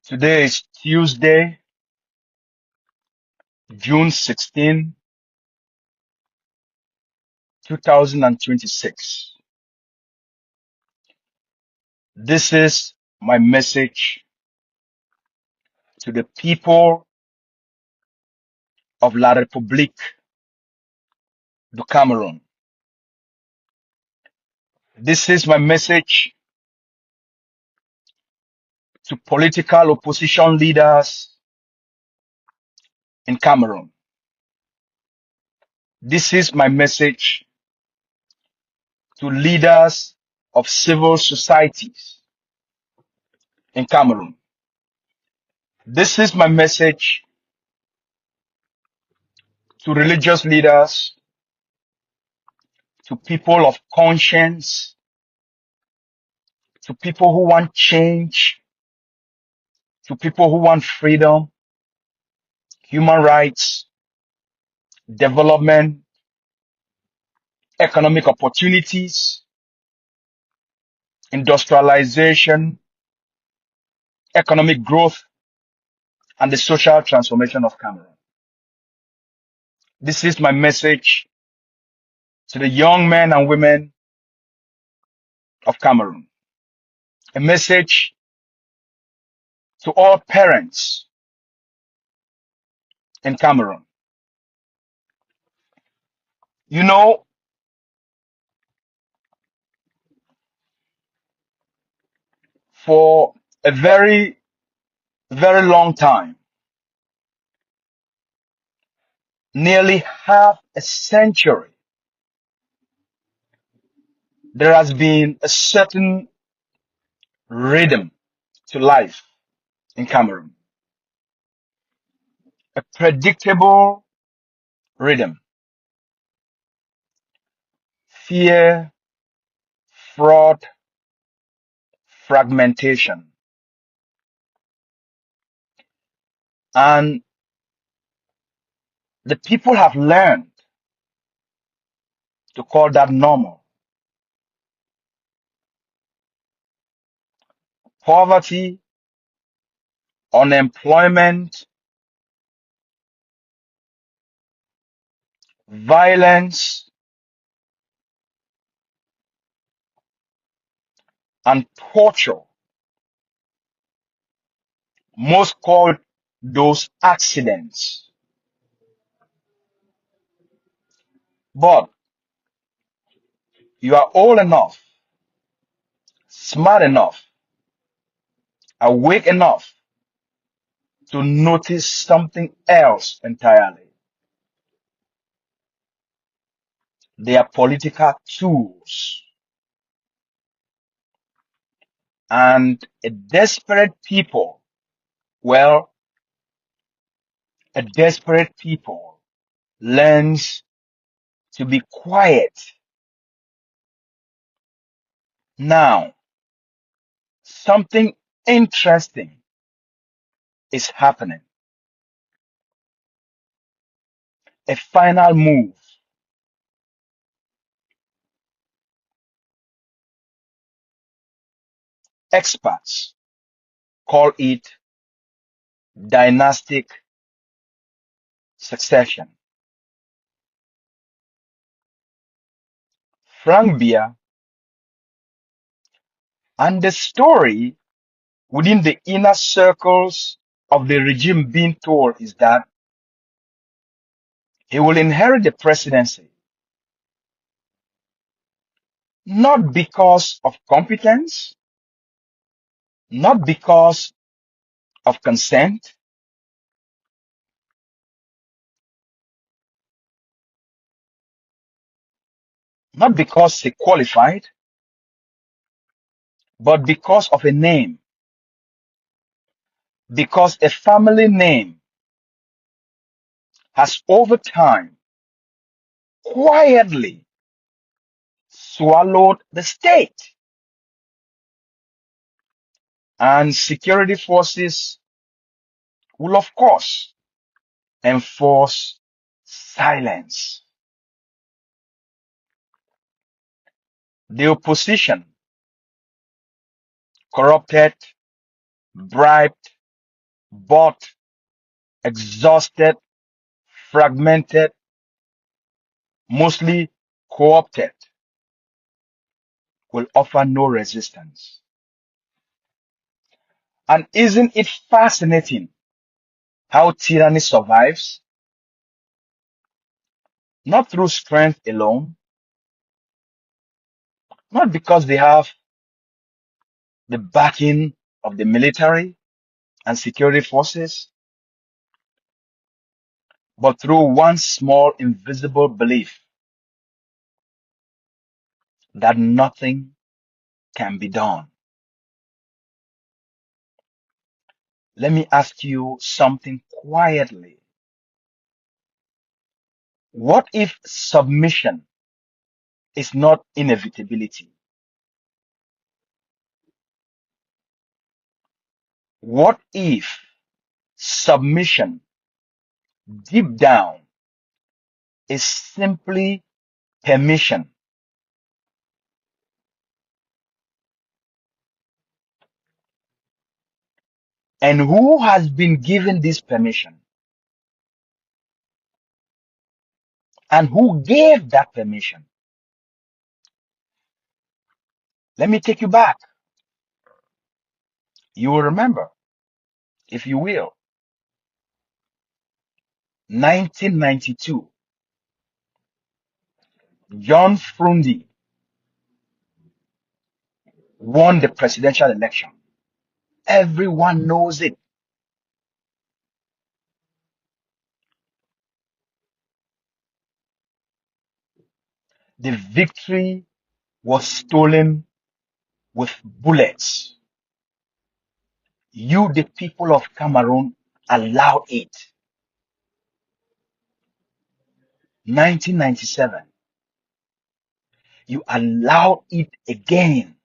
Today is Tuesday, June 16, 2026. This is my message to the people of La République du Cameroun. This is my message to political opposition leaders in Cameroun. This is my message to leaders of civil societies in Cameroun. This is my message to religious leaders, to people of conscience, to people who want change, to people who want freedom, human rights, development, economic opportunities, industrialization, economic growth, and the social transformation of Cameroun. This is my message to the young men and women of Cameroon. A message to all parents in Cameroon. You know, for a very, very long time, nearly half a century, there has been a certain rhythm to life in Cameroon, a predictable rhythm. Fear, fraud, fragmentation. And the people have learned to call that normal. Poverty, unemployment, violence, and torture. Most call those accidents. But you are old enough, smart enough, awake enough to notice something else entirely. They are political tools. And a desperate people, well, a desperate people learns to be quiet. Now, something interesting is happening. A final move. Experts call it dynastic succession. Frank Biya and the story within the inner circles of the regime being told is that he will inherit the presidency not because of competence, not because of consent, not because he qualified, but because of a name, because a family name has over time quietly swallowed the state, and security forces will of course enforce silence. The opposition, corrupted, bribed, but exhausted, fragmented, mostly co-opted, will offer no resistance. And isn't it fascinating how tyranny survives? Not through strength alone, not because they have the backing of the military and security forces, but through one small invisible belief that nothing can be done. Let me ask you something quietly. What if submission is not inevitability? What if submission deep down is simply permission? And who has been given this permission? And who gave that permission? Let me take you back. You will remember, if you will, 1992, John Frundi won the presidential election. Everyone knows it. The victory was stolen with bullets. You, the people of Cameroon, allowed it. 1997, you allowed it again.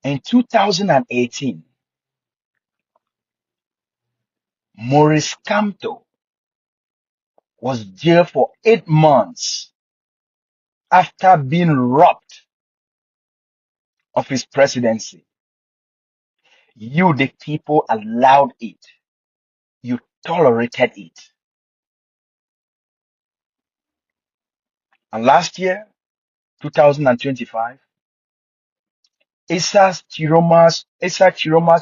In 2018, Maurice Kamto was jailed for 8 months after being robbed of his presidency. You, the people, allowed it. You tolerated it. And last year, 2025, Issa Chiroma's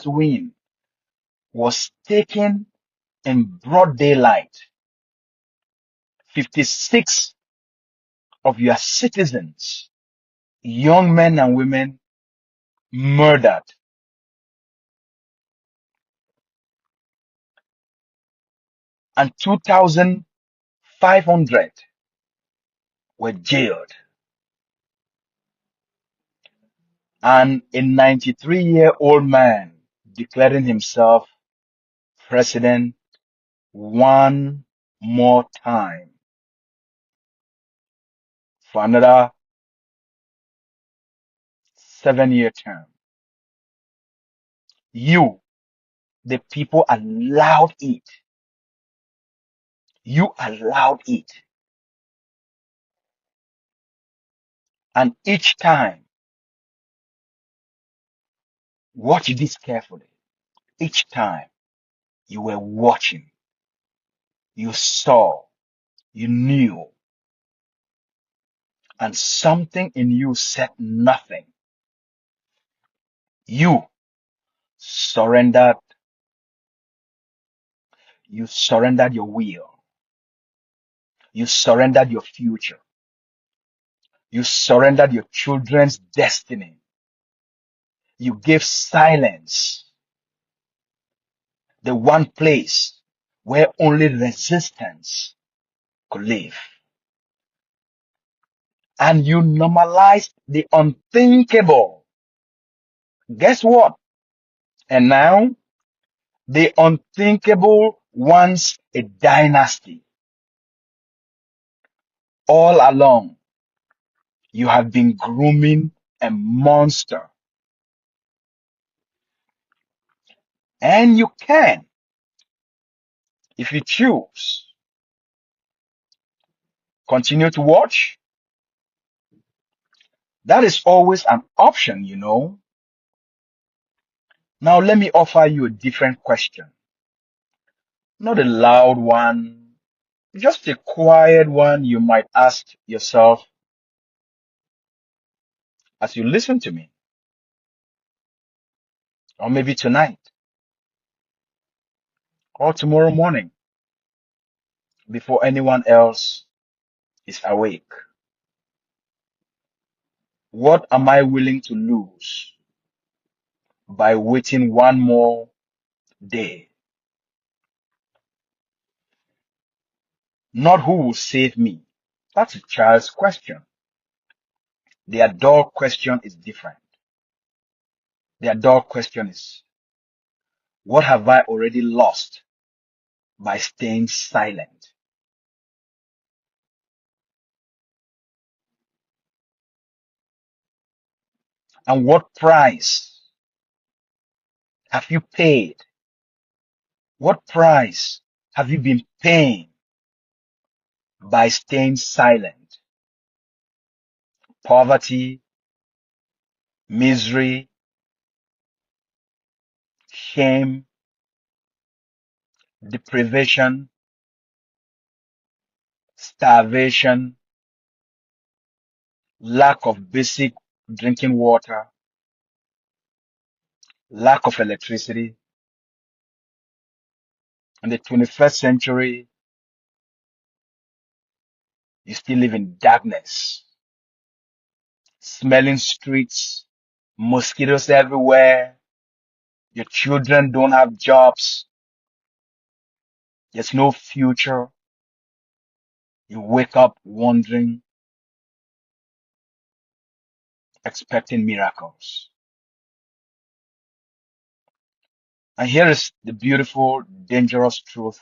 win was taken in broad daylight. 56 of your citizens, young men and women, murdered. And 2,500 were jailed. And a 93-year-old man declaring himself president one more time for another 7-year term. You, the people, allowed it. You allowed it. And each time, watch this carefully. Each time you were watching, you saw, you knew, and something in you said nothing. You surrendered. You surrendered your will. You surrendered your future. You surrendered your children's destiny. You gave silence, the one place where only resistance could live. And you normalized the unthinkable. Guess what? And now the unthinkable wants a dynasty. All along, you have been grooming a monster. And you can, if you choose, continue to watch. That is always an option, Now let me offer you a different question. Not a loud one, just a quiet one you might ask yourself as you listen to me, or maybe tonight, or tomorrow morning, before anyone else is awake. What am I willing to lose by waiting one more day? Not who will save me. That's a child's question. The adult question is different. The adult question is, what have I already lost by staying silent? And what price have you paid? What price have you been paying by staying silent? Poverty, misery, shame, deprivation, starvation, lack of basic drinking water, lack of electricity. In the 21st century, you still live in darkness, smelling streets, mosquitoes everywhere. Your children don't have jobs. There's no future. You wake up wondering, expecting miracles. And here is the beautiful, dangerous truth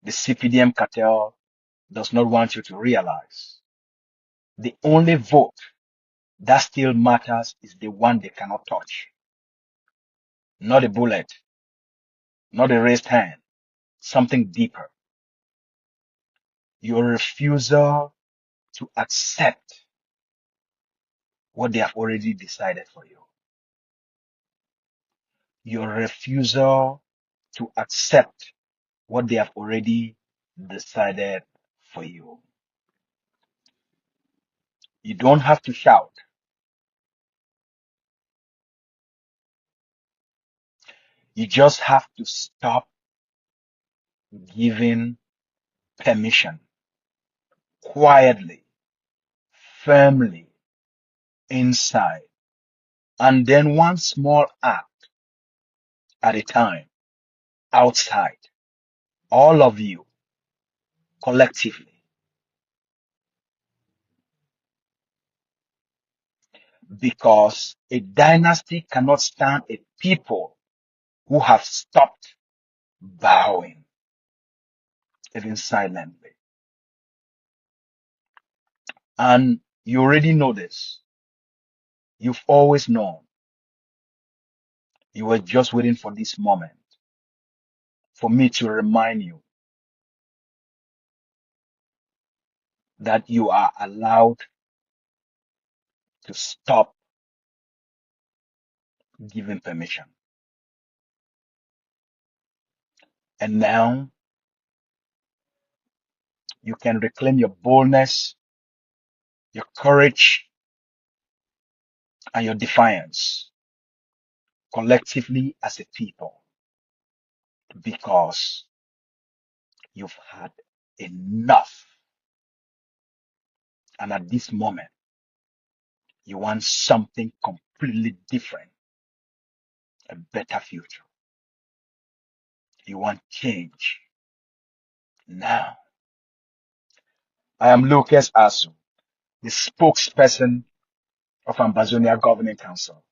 the CPDM cartel does not want you to realize. The only vote that still matters is the one they cannot touch. Not a bullet, not a raised hand, something deeper. Your refusal to accept what they have already decided for you. Your refusal to accept what they have already decided for you. You don't have to shout. You just have to stop giving permission quietly, firmly, inside, and then one small act at a time, outside, all of you, collectively, because a dynasty cannot stand a people who have stopped bowing, even silently. And you already know this. You've always known. You were just waiting for this moment, for me to remind you that you are allowed to stop giving permission. And now you can reclaim your boldness, your courage, and your defiance collectively as a people because you've had enough. And at this moment, you want something completely different, a better future. You want change now. I am Lucas Asu, the spokesperson of Ambazonia Governing Council.